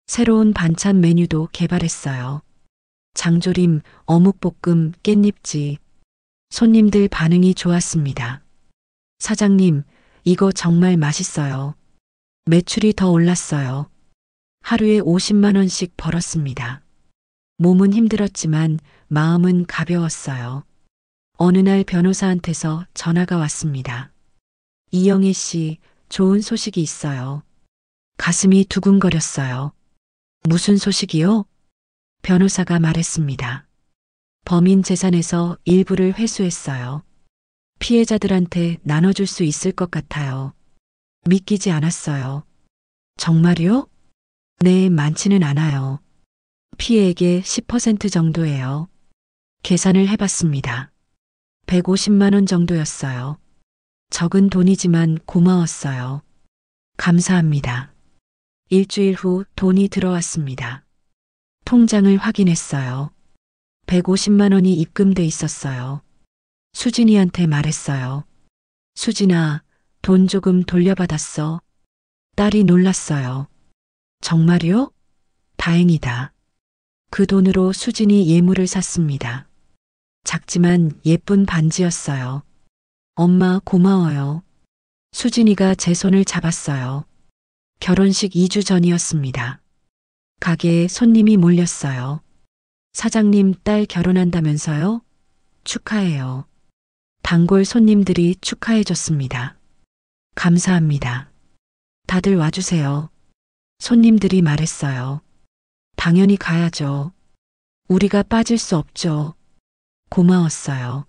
새로운 반찬 메뉴도 개발했어요. 장조림, 어묵볶음, 깻잎지. 손님들 반응이 좋았습니다. 사장님, 이거 정말 맛있어요. 매출이 더 올랐어요. 하루에 50만 원씩 벌었습니다. 몸은 힘들었지만 마음은 가벼웠어요. 어느 날 변호사한테서 전화가 왔습니다. 이영애 씨, 좋은 소식이 있어요. 가슴이 두근거렸어요. 무슨 소식이요? 변호사가 말했습니다. 범인 재산에서 일부를 회수했어요. 피해자들한테 나눠줄 수 있을 것 같아요. 믿기지 않았어요. 정말요? 네, 많지는 않아요. 피해액의 10% 정도예요. 계산을 해봤습니다. 150만 원 정도였어요. 적은 돈이지만 고마웠어요. 감사합니다. 일주일 후 돈이 들어왔습니다. 통장을 확인했어요. 150만 원이 입금돼 있었어요. 수진이한테 말했어요. 수진아, 돈 조금 돌려받았어. 딸이 놀랐어요. 정말요? 다행이다. 그 돈으로 수진이 예물을 샀습니다. 작지만 예쁜 반지였어요. 엄마, 고마워요. 수진이가 제 손을 잡았어요. 결혼식 2주 전이었습니다. 가게에 손님이 몰렸어요. 사장님, 딸 결혼한다면서요? 축하해요. 단골 손님들이 축하해줬습니다. 감사합니다. 다들 와주세요. 손님들이 말했어요. 당연히 가야죠. 우리가 빠질 수 없죠. 고마웠어요.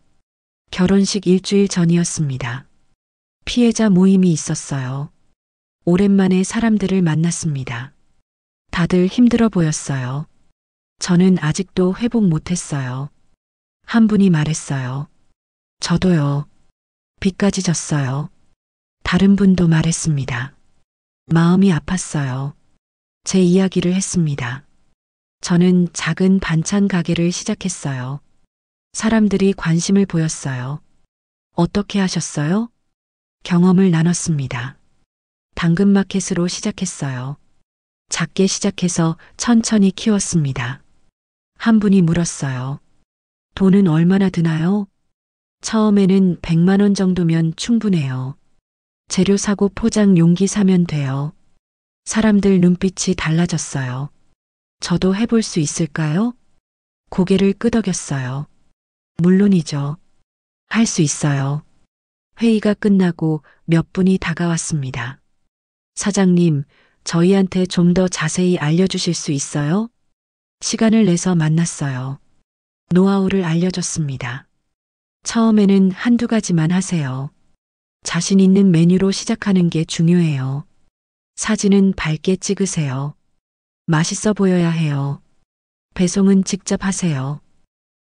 결혼식 일주일 전이었습니다. 피해자 모임이 있었어요. 오랜만에 사람들을 만났습니다. 다들 힘들어 보였어요. 저는 아직도 회복 못했어요. 한 분이 말했어요. 저도요. 빚까지 졌어요. 다른 분도 말했습니다. 마음이 아팠어요. 제 이야기를 했습니다. 저는 작은 반찬 가게를 시작했어요. 사람들이 관심을 보였어요. 어떻게 하셨어요? 경험을 나눴습니다. 당근마켓으로 시작했어요. 작게 시작해서 천천히 키웠습니다. 한 분이 물었어요. 돈은 얼마나 드나요? 처음에는 100만 원 정도면 충분해요. 재료 사고 포장 용기 사면 돼요. 사람들 눈빛이 달라졌어요. 저도 해볼 수 있을까요? 고개를 끄덕였어요. 물론이죠. 할 수 있어요. 회의가 끝나고 몇 분이 다가왔습니다. 사장님, 저희한테 좀 더 자세히 알려주실 수 있어요? 시간을 내서 만났어요. 노하우를 알려줬습니다. 처음에는 한두 가지만 하세요. 자신 있는 메뉴로 시작하는 게 중요해요. 사진은 밝게 찍으세요. 맛있어 보여야 해요. 배송은 직접 하세요.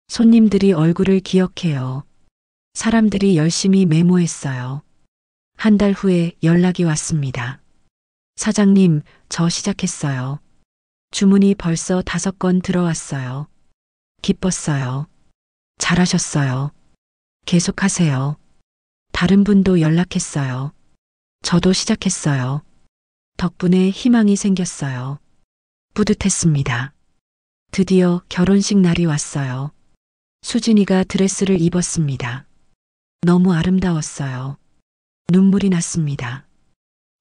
손님들이 얼굴을 기억해요. 사람들이 열심히 메모했어요. 한 달 후에 연락이 왔습니다. 사장님, 저 시작했어요. 주문이 벌써 5건 들어왔어요. 기뻤어요. 잘하셨어요. 계속하세요. 다른 분도 연락했어요. 저도 시작했어요. 덕분에 희망이 생겼어요. 뿌듯했습니다. 드디어 결혼식 날이 왔어요. 수진이가 드레스를 입었습니다. 너무 아름다웠어요. 눈물이 났습니다.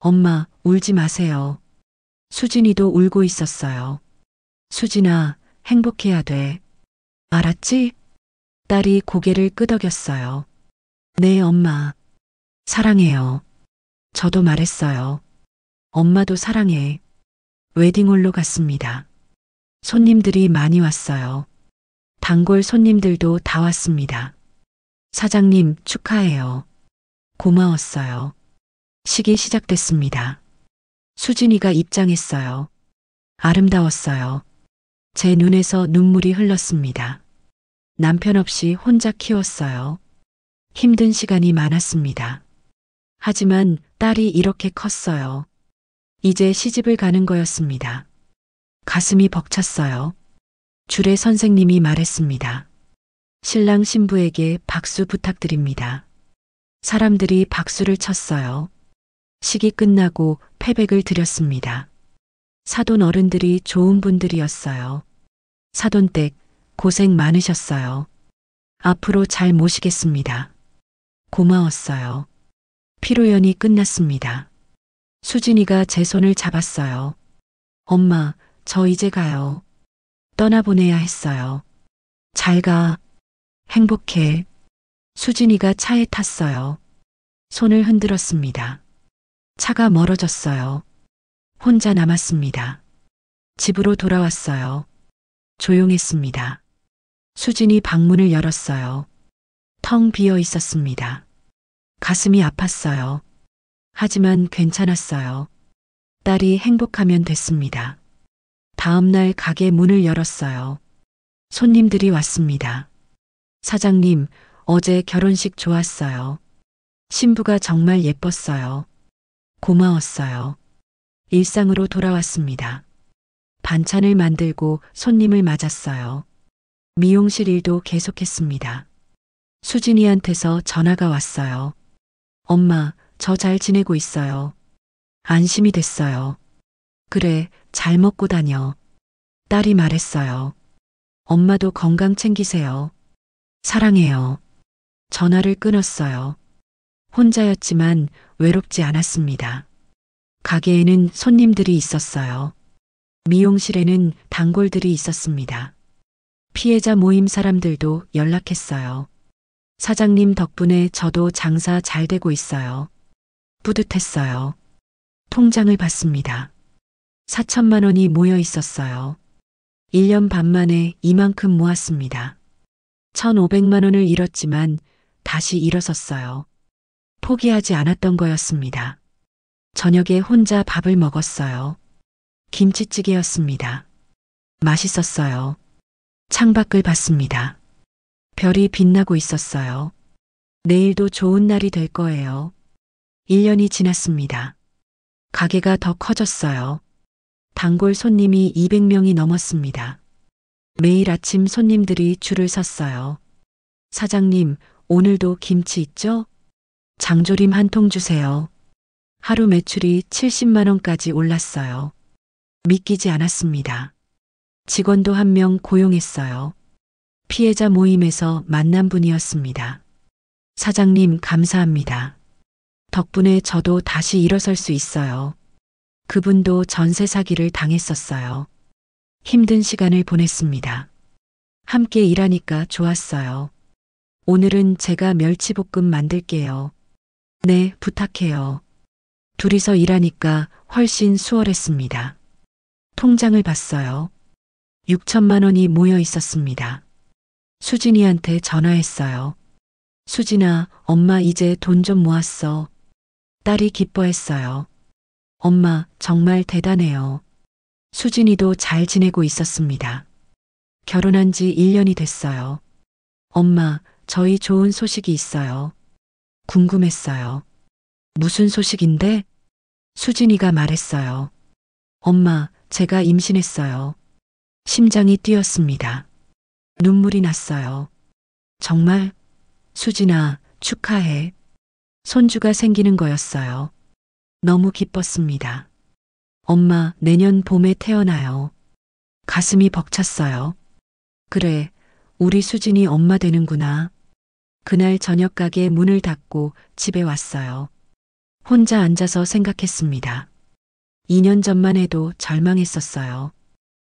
엄마, 울지 마세요. 수진이도 울고 있었어요. 수진아, 행복해야 돼. 알았지? 딸이 고개를 끄덕였어요. 네, 엄마. 사랑해요. 저도 말했어요. 엄마도 사랑해. 웨딩홀로 갔습니다. 손님들이 많이 왔어요. 단골 손님들도 다 왔습니다. 사장님, 축하해요. 고마웠어요. 식이 시작됐습니다. 수진이가 입장했어요. 아름다웠어요. 제 눈에서 눈물이 흘렀습니다. 남편 없이 혼자 키웠어요. 힘든 시간이 많았습니다. 하지만 딸이 이렇게 컸어요. 이제 시집을 가는 거였습니다. 가슴이 벅찼어요. 주례 선생님이 말했습니다. 신랑 신부에게 박수 부탁드립니다. 사람들이 박수를 쳤어요. 식이 끝나고 패백을 드렸습니다. 사돈 어른들이 좋은 분들이었어요. 사돈댁, 고생 많으셨어요. 앞으로 잘 모시겠습니다. 고마웠어요. 피로연이 끝났습니다. 수진이가 제 손을 잡았어요. 엄마, 저 이제 가요. 떠나보내야 했어요. 잘 가. 행복해. 수진이가 차에 탔어요. 손을 흔들었습니다. 차가 멀어졌어요. 혼자 남았습니다. 집으로 돌아왔어요. 조용했습니다. 수진이 방문을 열었어요. 텅 비어 있었습니다. 가슴이 아팠어요. 하지만 괜찮았어요. 딸이 행복하면 됐습니다. 다음 날 가게 문을 열었어요. 손님들이 왔습니다. 사장님, 어제 결혼식 좋았어요. 신부가 정말 예뻤어요. 고마웠어요. 일상으로 돌아왔습니다. 반찬을 만들고 손님을 맞았어요. 미용실 일도 계속했습니다. 수진이한테서 전화가 왔어요. 엄마, 저 잘 지내고 있어요. 안심이 됐어요. 그래, 잘 먹고 다녀. 딸이 말했어요. 엄마도 건강 챙기세요. 사랑해요. 전화를 끊었어요. 혼자였지만 외롭지 않았습니다. 가게에는 손님들이 있었어요. 미용실에는 단골들이 있었습니다. 피해자 모임 사람들도 연락했어요. 사장님 덕분에 저도 장사 잘 되고 있어요. 뿌듯했어요. 통장을 봤습니다. 4천만 원이 모여 있었어요. 1년 반 만에 이만큼 모았습니다. 1,500만 원을 잃었지만 다시 일어섰어요. 포기하지 않았던 거였습니다. 저녁에 혼자 밥을 먹었어요. 김치찌개였습니다. 맛있었어요. 창밖을 봤습니다. 별이 빛나고 있었어요. 내일도 좋은 날이 될 거예요. 1년이 지났습니다. 가게가 더 커졌어요. 단골 손님이 200명이 넘었습니다. 매일 아침 손님들이 줄을 섰어요. 사장님, 오늘도 김치 있죠? 장조림 한 통 주세요. 하루 매출이 70만 원까지 올랐어요. 믿기지 않았습니다. 직원도 한 명 고용했어요. 피해자 모임에서 만난 분이었습니다. 사장님, 감사합니다. 덕분에 저도 다시 일어설 수 있어요. 그분도 전세 사기를 당했었어요. 힘든 시간을 보냈습니다. 함께 일하니까 좋았어요. 오늘은 제가 멸치볶음 만들게요. 네, 부탁해요. 둘이서 일하니까 훨씬 수월했습니다. 통장을 봤어요. 6천만 원이 모여 있었습니다. 수진이한테 전화했어요. 수진아, 엄마 이제 돈 좀 모았어. 딸이 기뻐했어요. 엄마, 정말 대단해요. 수진이도 잘 지내고 있었습니다. 결혼한 지 1년이 됐어요. 엄마, 저희 좋은 소식이 있어요. 궁금했어요. 무슨 소식인데? 수진이가 말했어요. 엄마, 제가 임신했어요. 심장이 뛰었습니다. 눈물이 났어요. 정말? 수진아, 축하해. 손주가 생기는 거였어요. 너무 기뻤습니다. 엄마, 내년 봄에 태어나요. 가슴이 벅찼어요. 그래, 우리 수진이 엄마 되는구나. 그날 저녁 가게 문을 닫고 집에 왔어요. 혼자 앉아서 생각했습니다. 2년 전만 해도 절망했었어요.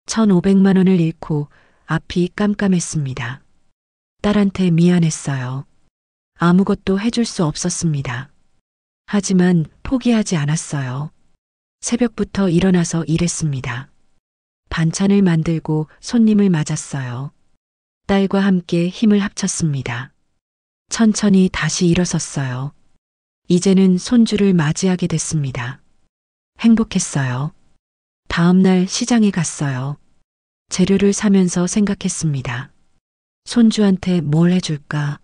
1,500만 원을 잃고 앞이 깜깜했습니다. 딸한테 미안했어요. 아무것도 해줄 수 없었습니다. 하지만 포기하지 않았어요. 새벽부터 일어나서 일했습니다. 반찬을 만들고 손님을 맞았어요. 딸과 함께 힘을 합쳤습니다. 천천히 다시 일어섰어요. 이제는 손주를 맞이하게 됐습니다. 행복했어요. 다음 날 시장에 갔어요. 재료를 사면서 생각했습니다. 손주한테 뭘 해줄까?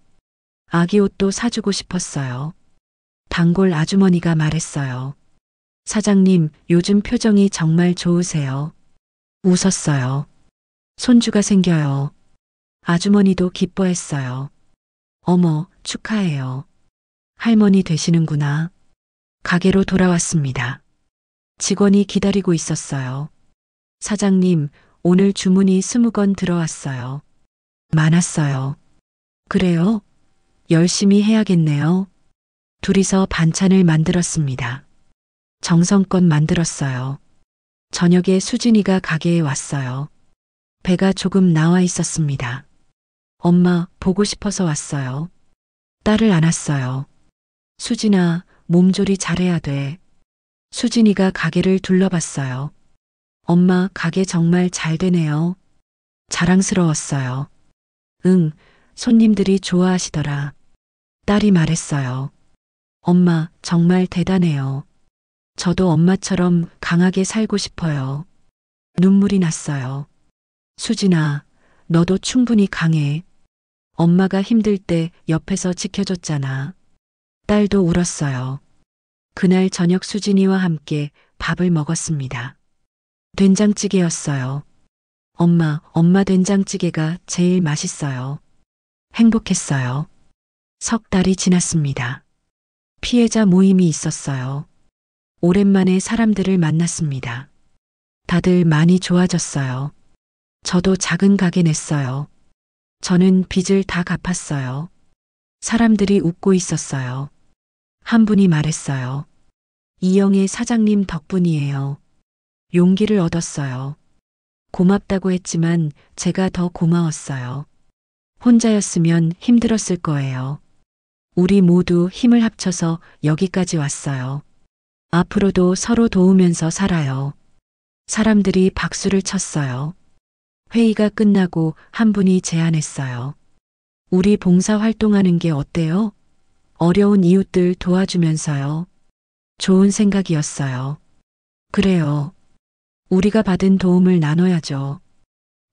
아기 옷도 사주고 싶었어요. 단골 아주머니가 말했어요. 사장님, 요즘 표정이 정말 좋으세요. 웃었어요. 손주가 생겨요. 아주머니도 기뻐했어요. 어머, 축하해요. 할머니 되시는구나. 가게로 돌아왔습니다. 직원이 기다리고 있었어요. 사장님, 오늘 주문이 20건 들어왔어요. 많았어요. 그래요? 열심히 해야겠네요. 둘이서 반찬을 만들었습니다. 정성껏 만들었어요. 저녁에 수진이가 가게에 왔어요. 배가 조금 나와 있었습니다. 엄마, 보고 싶어서 왔어요. 딸을 안았어요. 수진아, 몸조리 잘해야 돼. 수진이가 가게를 둘러봤어요. 엄마, 가게 정말 잘 되네요. 자랑스러웠어요. 응, 손님들이 좋아하시더라. 딸이 말했어요. 엄마, 정말 대단해요. 저도 엄마처럼 강하게 살고 싶어요. 눈물이 났어요. 수진아, 너도 충분히 강해. 엄마가 힘들 때 옆에서 지켜줬잖아. 딸도 울었어요. 그날 저녁 수진이와 함께 밥을 먹었습니다. 된장찌개였어요. 엄마 된장찌개가 제일 맛있어요. 행복했어요. 석 달이 지났습니다. 피해자 모임이 있었어요. 오랜만에 사람들을 만났습니다. 다들 많이 좋아졌어요. 저도 작은 가게 냈어요. 저는 빚을 다 갚았어요. 사람들이 웃고 있었어요. 한 분이 말했어요. 이영애 사장님 덕분이에요. 용기를 얻었어요. 고맙다고 했지만 제가 더 고마웠어요. 혼자였으면 힘들었을 거예요. 우리 모두 힘을 합쳐서 여기까지 왔어요. 앞으로도 서로 도우면서 살아요. 사람들이 박수를 쳤어요. 회의가 끝나고 한 분이 제안했어요. 우리 봉사 활동하는 게 어때요? 어려운 이웃들 도와주면서요. 좋은 생각이었어요. 그래요. 우리가 받은 도움을 나눠야죠.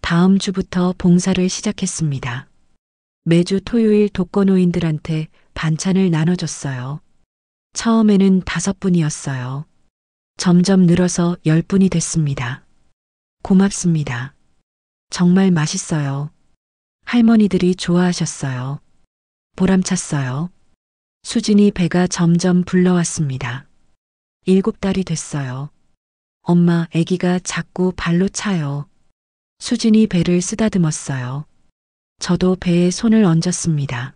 다음 주부터 봉사를 시작했습니다. 매주 토요일 독거노인들한테 반찬을 나눠줬어요. 처음에는 5분이었어요. 점점 늘어서 10분이 됐습니다. 고맙습니다. 정말 맛있어요. 할머니들이 좋아하셨어요. 보람찼어요. 수진이 배가 점점 불러왔습니다. 7달이 됐어요. 엄마, 아기가 자꾸 발로 차요. 수진이 배를 쓰다듬었어요. 저도 배에 손을 얹었습니다.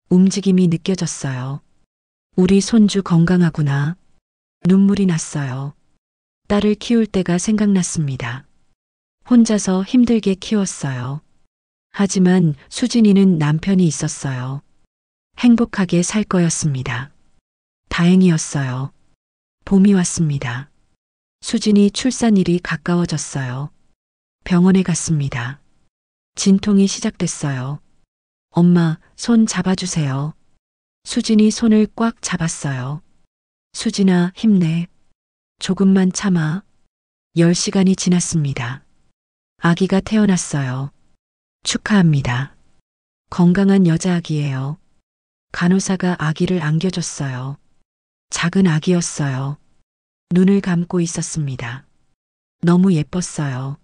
움직임이 느껴졌어요. 우리 손주 건강하구나. 눈물이 났어요. 딸을 키울 때가 생각났습니다. 혼자서 힘들게 키웠어요. 하지만 수진이는 남편이 있었어요. 행복하게 살 거였습니다. 다행이었어요. 봄이 왔습니다. 수진이 출산일이 가까워졌어요. 병원에 갔습니다. 진통이 시작됐어요. 엄마, 손 잡아주세요. 수진이 손을 꽉 잡았어요. 수진아, 힘내. 조금만 참아. 10시간이 지났습니다. 아기가 태어났어요. 축하합니다. 건강한 여자아기예요. 간호사가 아기를 안겨줬어요. 작은 아기였어요. 눈을 감고 있었습니다. 너무 예뻤어요.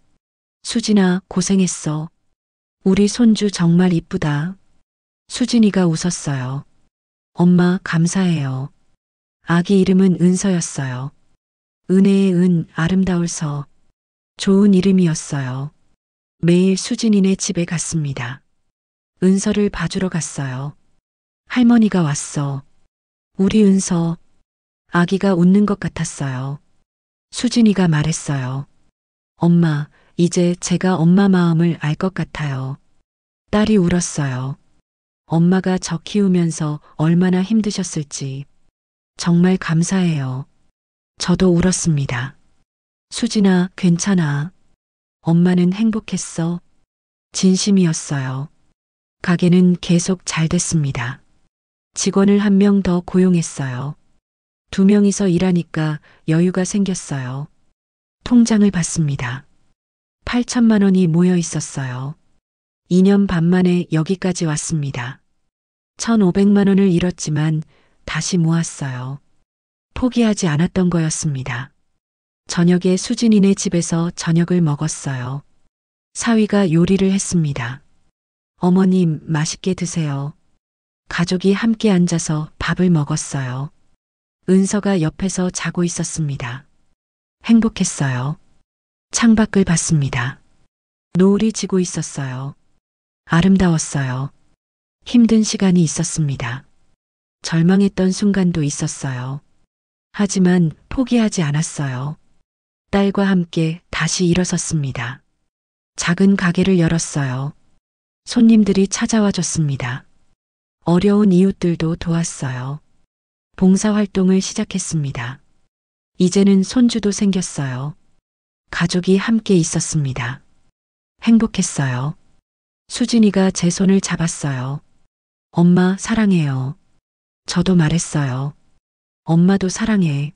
수진아, 고생했어. 우리 손주 정말 이쁘다. 수진이가 웃었어요. 엄마, 감사해요. 아기 이름은 은서였어요. 은혜의 은, 아름다울 서. 좋은 이름이었어요. 매일 수진이네 집에 갔습니다. 은서를 봐주러 갔어요. 할머니가 왔어. 우리 은서. 아기가 웃는 것 같았어요. 수진이가 말했어요. 엄마, 이제 제가 엄마 마음을 알 것 같아요. 딸이 울었어요. 엄마가 저 키우면서 얼마나 힘드셨을지. 정말 감사해요. 저도 울었습니다. 수진아, 괜찮아. 엄마는 행복했어. 진심이었어요. 가게는 계속 잘 됐습니다. 직원을 한 명 더 고용했어요. 2명이서 일하니까 여유가 생겼어요. 통장을 봤습니다. 8천만 원이 모여 있었어요. 2년 반 만에 여기까지 왔습니다. 1,500만 원을 잃었지만 다시 모았어요. 포기하지 않았던 거였습니다. 저녁에 수진이네 집에서 저녁을 먹었어요. 사위가 요리를 했습니다. 어머님, 맛있게 드세요. 가족이 함께 앉아서 밥을 먹었어요. 은서가 옆에서 자고 있었습니다. 행복했어요. 창밖을 봤습니다. 노을이 지고 있었어요. 아름다웠어요. 힘든 시간이 있었습니다. 절망했던 순간도 있었어요. 하지만 포기하지 않았어요. 딸과 함께 다시 일어섰습니다. 작은 가게를 열었어요. 손님들이 찾아와 줬습니다. 어려운 이웃들도 도왔어요. 봉사활동을 시작했습니다. 이제는 손주도 생겼어요. 가족이 함께 있었습니다. 행복했어요. 수진이가 제 손을 잡았어요. 엄마, 사랑해요. 저도 말했어요. 엄마도 사랑해.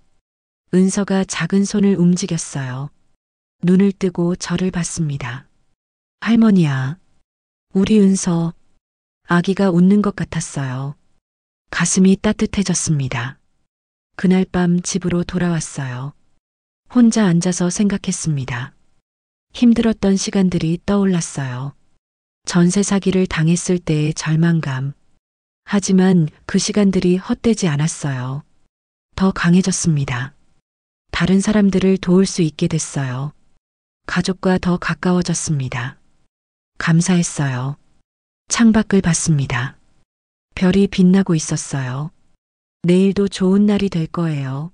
은서가 작은 손을 움직였어요. 눈을 뜨고 저를 봤습니다. 할머니야. 우리 은서. 아기가 웃는 것 같았어요. 가슴이 따뜻해졌습니다. 그날 밤 집으로 돌아왔어요. 혼자 앉아서 생각했습니다. 힘들었던 시간들이 떠올랐어요. 전세 사기를 당했을 때의 절망감. 하지만 그 시간들이 헛되지 않았어요. 더 강해졌습니다. 다른 사람들을 도울 수 있게 됐어요. 가족과 더 가까워졌습니다. 감사했어요. 창밖을 봤습니다. 별이 빛나고 있었어요. 내일도 좋은 날이 될 거예요.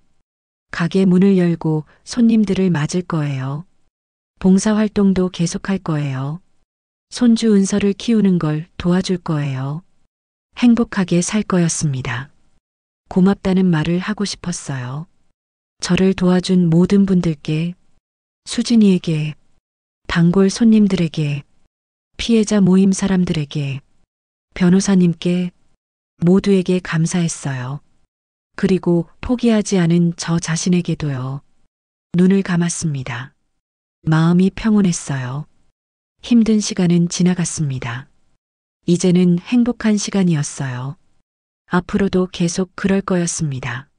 가게 문을 열고 손님들을 맞을 거예요. 봉사활동도 계속할 거예요. 손주 은서를 키우는 걸 도와줄 거예요. 행복하게 살 거였습니다. 고맙다는 말을 하고 싶었어요. 저를 도와준 모든 분들께, 수진이에게, 단골 손님들에게, 피해자 모임 사람들에게, 변호사님께, 모두에게 감사했어요. 그리고 포기하지 않은 저 자신에게도요. 눈을 감았습니다. 마음이 평온했어요. 힘든 시간은 지나갔습니다. 이제는 행복한 시간이었어요. 앞으로도 계속 그럴 거였습니다.